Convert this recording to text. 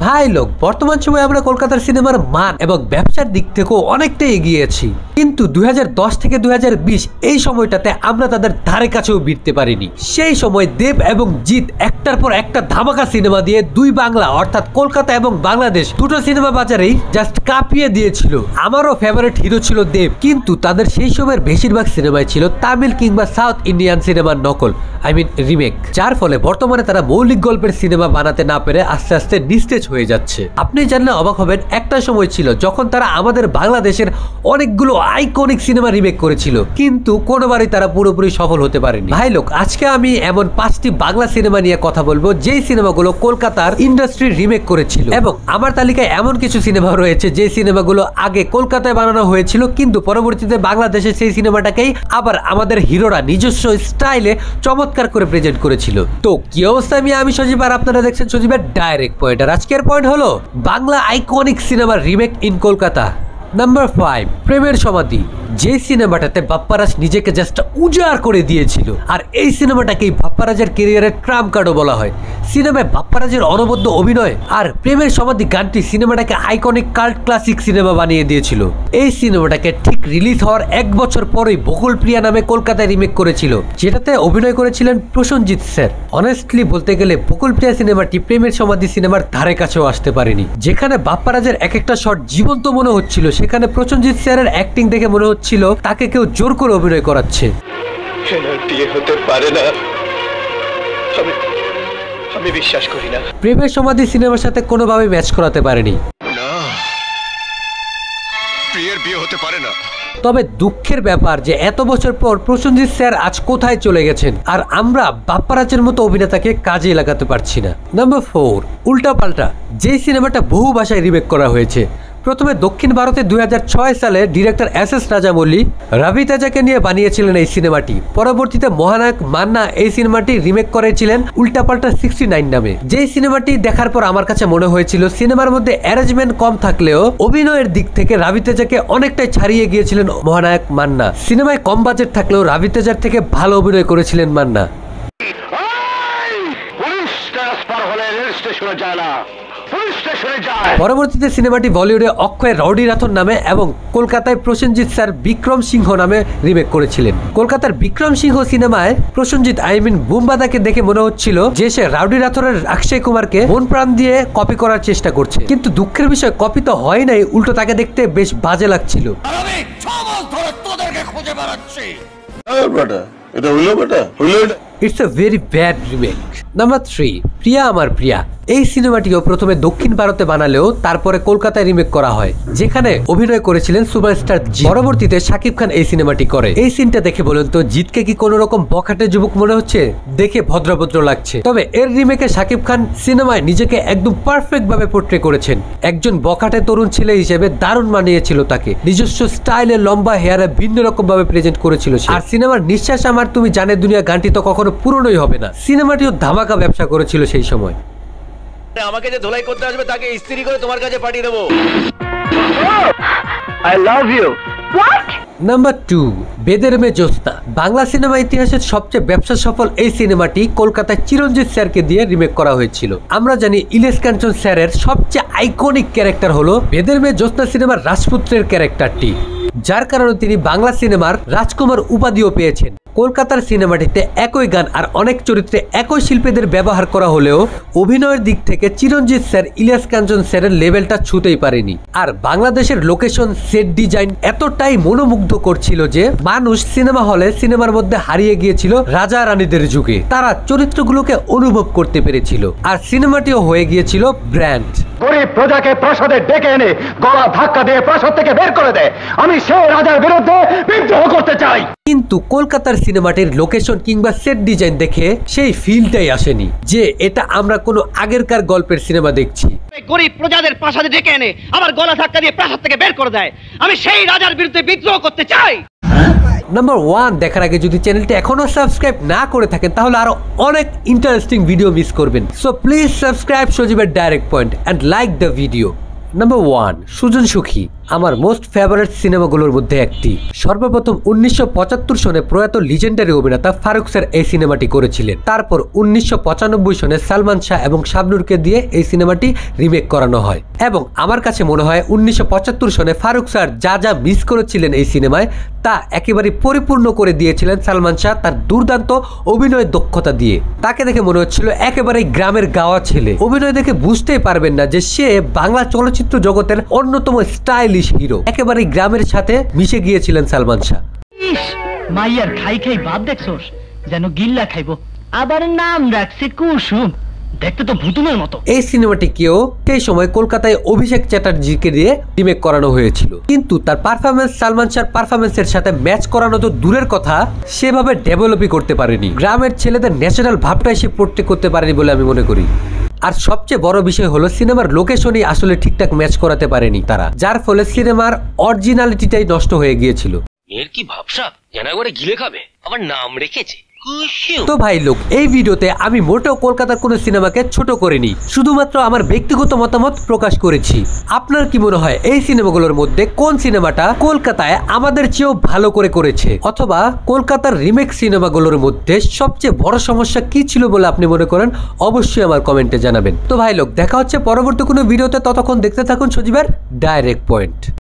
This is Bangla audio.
ভাই লোক, বর্তমান সময়ে আমরা কলকাতার সিনেমার মান এবং ব্যবসার দিক থেকেও অনেকটাই এগিয়ে আছি, কিন্তু 2010 থেকে 2020 এই সময়টাতে আমরা তাদের ধারে কাছেও ভিড়তে পারিনি। সেই সময় দেব এবং জিৎ একটার পর একটা ধামাকা সিনেমা দিয়ে দুই বাংলা অর্থাৎ কলকাতা এবং বাংলাদেশ দুটো সিনেমা বাজারেই জাস্ট কাঁপিয়ে দিয়েছিল। আমারও ফেভারিট হিরো ছিল দেব, কিন্তু তাদের সেই সময়ের বেশিরভাগ সিনেমায় ছিল তামিল কিংবা সাউথ ইন্ডিয়ান সিনেমার নকল, রিমেক, যার ফলে বর্তমানে তারা মৌলিক গল্পের সিনেমা বানাতে না পেরে আস্তে আস্তে নিস্তেজ হয়ে যাচ্ছে। আপনি জানলে অবাক হবেন, একটা সময় ছিল যখন তারা আমাদের বাংলাদেশের অনেকগুলো আইকনিক সিনেমা রিমেক করেছিল, কিন্তু কোনোবারই তারা পুরোপুরি সফল হতে পারেনি। ভাই লোক, আজকে আমি এমন 5টি বাংলা সিনেমা নিয়ে কথা বলবো যেই সিনেমাগুলো কলকাতার ইন্ডাস্ট্রি রিমেক করেছিল, এবং আমার তালিকায় এমন কিছু সিনেমা রয়েছে যে সিনেমাগুলো আগে কলকাতায় বানানো হয়েছিল কিন্তু পরবর্তীতে বাংলাদেশে সেই সিনেমাটাকেই আবার আমাদের হিরোরা নিজস্ব স্টাইলে চমৎকার করে প্রেজেন্ট করেছিল। তো কি অবস্থা, আমি সজীব আর আপনারা দেখছেন সজীবের ডাইরেক্ট পয়েন্ট। আর আজকের পয়েন্ট হলো বাংলা আইকনিক সিনেমার রিমেক ইন কলকাতা। নাম্বার 5, প্রেমের সমাধি, যে সিনেমাটাতে বাপ্পারাজ নিজেকে জাস্ট উজাড় করে দিয়েছিল, আর এই সিনেমাটাকেই বাপ্পারাজের ক্যারিয়ারের ট্রাম্প কার্ডও বলা হয়। সিনেমায় বাপ্পারাজের অনবদ্য অভিনয় আর প্রেমের সমাধি গানটি সিনেমাটাকে আইকনিক কাল্ট ক্লাসিক সিনেমা বানিয়ে দিয়েছিল। এই সিনেমাটাকে ঠিক রিলিজ হওয়ার 1 বছর পরেই বকুল প্রিয়া নামে কলকাতায় রিমেক করেছিল, যেটাতে অভিনয় করেছিলেন প্রসেনজিৎ স্যার। অনেস্টলি বলতে গেলে বকুল প্রিয়া সিনেমাটি প্রেমের সমাধি সিনেমার ধারে কাছেও আসতে পারেনি। যেখানে বাপ্পারাজের এক একটা শট জীবন্ত মনে হচ্ছিল, সেখানে প্রসেনজিৎ স্যারের অ্যাক্টিং দেখে মনে হচ্ছিল তাকে কেউ জোর করে অভিনয় করাচ্ছে। হতে পারে না, আমি বিশ্বাস করি না। প্রেমের সমাধি সিনেমার সাথে কোনোভাবে ম্যাচ করাতে পারেনি। না, প্রিয়ের বিয়ে হতে পারে না। তবে দুঃখের ব্যাপার যে এত বছর পর প্রসেনজিৎ স্যার আজ কোথায় চলে গেছেন, আর আমরা বাপ্পারাজের মতো অভিনেতাকে কাজে লাগাতে পারছি না। নাম্বার 4, উল্টাপাল্টা, যে সিনেমাটা বহু ভাষায় রিমেক করা হয়েছে। প্রথমে দক্ষিণ ভারতে 2006 সালে ডিরেক্টর এস রাজামৌলি রবি তেজাকে নিয়ে বানিয়েছিলেন এই সিনেমাটি। পরবর্তীতে মহানায়ক মান্না এই সিনেমাটি রিমেক করেছিলেন উল্টাপাল্টা 69 নামে। যেই সিনেমাটি দেখার পর আমার কাছে মনে হয়েছিল সিনেমার মধ্যে অ্যারেঞ্জমেন্ট কম থাকলেও অভিনয়ের দিক থেকে রবি তেজাকে অনেকটাই ছাড়িয়ে গিয়েছিলেন মহানায়ক মান্না। সিনেমায় কম বাজেট থাকলেও রবি তেজার থেকে ভালো অভিনয় করেছিলেন মান্না। পরবর্তীতে সিনেমাটি বলিউডে অক্ষয় রৌডি রাথোর নামে এবং কলকাতায় প্রসেনজিৎ স্যার বিক্রম সিংহ নামে রিমেক করেছিলেন। কলকাতার বিক্রম সিংহ সিনেমায় প্রসেনজিৎ বুমবাদাকে দেখে মনে হচ্ছিল যে সে রাউডি রাথোরের অক্ষয় কুমারকে মন প্রাণ দিয়ে কপি করার চেষ্টা করছে, কিন্তু দুঃখের বিষয় কপি তো হয় নাই, উল্টো তাকে দেখতে বেশ বাজে লাগছিল। It's a very bad remake. Number 3, প্রিয়া আমার প্রিয়া। এই সিনেমাটিও প্রথমে দক্ষিণ ভারতে বানালেও তারপরে কলকাতায় রিমেক করা হয়, যেখানে অভিনয় করেছিলেন সুপারস্টার জিৎ। পরবর্তীতে শাকিব খান এই সিনেমাটি করে। এই সিনটা দেখে বলুন তো জিৎকে কি কোনো রকম বখাটে যুবক মনে হচ্ছে? দেখে ভদ্রভদ্র লাগছে। তবে এর রিমেকে শাকিব খান সিনেমায় নিজেকে একদম পারফেক্ট ভাবে পোর্ট্রে করেছেন। একজন বখাটে তরুণ ছেলে হিসেবে দারুণ মানিয়েছিল তাকে। নিজস্ব স্টাইলে লম্বা হেয়ারে ভিন্ন রকম ভাবে প্রেজেন্ট করেছিল সে। আর সিনেমার নিঃশ্বাস আমার তুমি জানে দুনিয়া গানটি তো কখনো পুরনোই হবে না। সিনেমাটিও ধামাকা ব্যবসা করেছিল সেই সময়। আমাকে যে ধোলাই করতে আসবে তাকে ইস্ত্রি করে তোমার কাছে পাঠিয়ে দেবো। I love you. What? Number 2, বেদের মেয়ে জ্যোৎস্না। বাংলা সিনেমা ইতিহাসের সবচেয়ে ব্যবসা সফল এই সিনেমাটি কলকাতায় চিরঞ্জিত স্যারকে দিয়ে রিমেক করা হয়েছিল। আমরা জানি ইলিয়াস কাঞ্চন স্যারের সবচেয়ে আইকনিক ক্যারেক্টার হলো বেদের মেয়ে জ্যোৎস্না সিনেমার রাজপুত্রের ক্যারেক্টারটি, যার কারণে তিনি বাংলা সিনেমার রাজকুমার উপাধিও পেয়েছেন। কলকাতার সিনেমাটিতে একই গান আর অনেক চরিত্রে একই শিল্পীদের ব্যবহার করা হলেও অভিনয়ের দিক থেকে চিরঞ্জিত স্যার ইলিয়াস কাঞ্চন স্যারের লেভেলটা ছুঁতেই পারেনি। আর বাংলাদেশের লোকেশন, সেট ডিজাইন এতটাই মনোমুগ্ধ করছিল যে মানুষ সিনেমা হলে সিনেমার মধ্যে হারিয়ে গিয়েছিল রাজা রানীদের যুগে। তারা চরিত্রগুলোকে অনুভব করতে পেরেছিল, আর সিনেমাটিও হয়ে গিয়েছিল ব্র্যান্ড। গরিব প্রজাকে প্রাসাদে ডেকে এনে গলা ধাক্কা দিয়ে প্রাসাদ থেকে বের করে দেয়, আমি সেই রাজার বিরুদ্ধে বিদ্রোহ করতে চাই। কিন্তু কলকাতার সিনেমাটির লোকেশন কিংবা সেট ডিজাইন দেখে সেই ফিলটাই আসেনি যে এটা আমরা কোনো আগেরকার গল্পের সিনেমা দেখছি। গরিব প্রজাদের প্রাসাদে ডেকে এনে আবার গলা ধাক্কা দিয়ে প্রাসাদ থেকে বের করে দেয়, আমি সেই রাজার বিরুদ্ধে বিদ্রোহ করতে চাই। নাম্বার 1 দেখার আগে যদি চ্যানেলটি এখনো সাবস্ক্রাইব না করে থাকেন তাহলে আরো অনেক ইন্টারেস্টিং ভিডিও মিস করবেন। সো প্লিজ সাবস্ক্রাইব সজীবের direct point and like the video. Number 1, Sujon সুখী। আমার মোস্ট ফেভারিট সিনেমাগুলোর মধ্যে একটি। সর্বপ্রথম 1975 সনে প্রয়াত লিজেন্ডারি অভিনেতা ফারুক স্যার এই সিনেমাটি করেছিলেন। তারপর 1995 সনে সালমান শাহ এবং শাবনূরকে দিয়ে এই সিনেমাটি রিমেক করানো হয় এবং আমার কাছে মনে হয় 1975 সনে ফারুক স্যার যা যা মিস করেছিলেন এই সিনেমায় তা একেবারে পরিপূর্ণ করে দিয়েছিলেন সালমান শাহ তার দুর্দান্ত অভিনয় দক্ষতা দিয়ে। তাকে দেখে মনে হচ্ছিল একেবারে গ্রামের গাওয়া ছেলে। অভিনয় দেখে বুঝতেই পারবেন না যে সে বাংলা চলচ্চিত্র জগতের অন্যতম স্টাইলিশ হিরো। একেবারে গ্রামের সাথে মিশে গিয়েছিলেন সালমান শাহ। মাইয়ার খাই খাই ভাব দেখছোস, যেন গিল্লা খাইবো, আবার নাম রাখছে কুসুম, দেখতে তো ভুতুমের মতো। এই সিনেমাটিকেও সেই সময় কলকাতায় অভিষেক চ্যাটার্জিকে দিয়ে রিমেক করানো হয়েছিল, কিন্তু তার পারফরমেন্স সালমান শাহর পারফরমেন্সের সাথে ম্যাচ করানো তো দূরের কথা, সেভাবে ডেভেলপই করতে পারেনি। গ্রামের ছেলেদের ন্যাচারাল ভাবটাই সে পোর্ট্রে করতে পারেনি বলে আমি মনে করি। আর সবচেয়ে বড় বিষয় হলো সিনেমার লোকেশনই আসলে ঠিকঠাক ম্যাচ করাতে পারেনি তারা, যার ফলে সিনেমার অরিজিনালিটিটাই নষ্ট হয়ে গিয়েছিল। মেয়ের কি ভাবসা, জানা করে গিলে খাবে, আবার নাম রেখেছে কুসুম। তো ভাই লোক, এই ভিডিওতে আমি মোটেও কলকাতার কোনো সিনেমাকে ছোট করিনি, শুধুমাত্র আমার ব্যক্তিগত মতামত প্রকাশ করেছি। আপনার কি মনে হয় এই সিনেমাগুলোর মধ্যে কোন সিনেমাটা কলকাতায় আমাদের চেয়েও ভালো করে করেছে, অথবা কলকাতার রিমেক সিনেমাগুলোর মধ্যে সবচেয়ে বড় সমস্যা কি ছিল বলে আপনি মনে করেন? অবশ্যই আমার কমেন্টে জানাবেন। তো ভাই লোক, দেখা হচ্ছে পরবর্তী কোনো ভিডিওতে, ততক্ষণ দেখতে থাকুন সজীবের ডাইরেক্ট পয়েন্ট।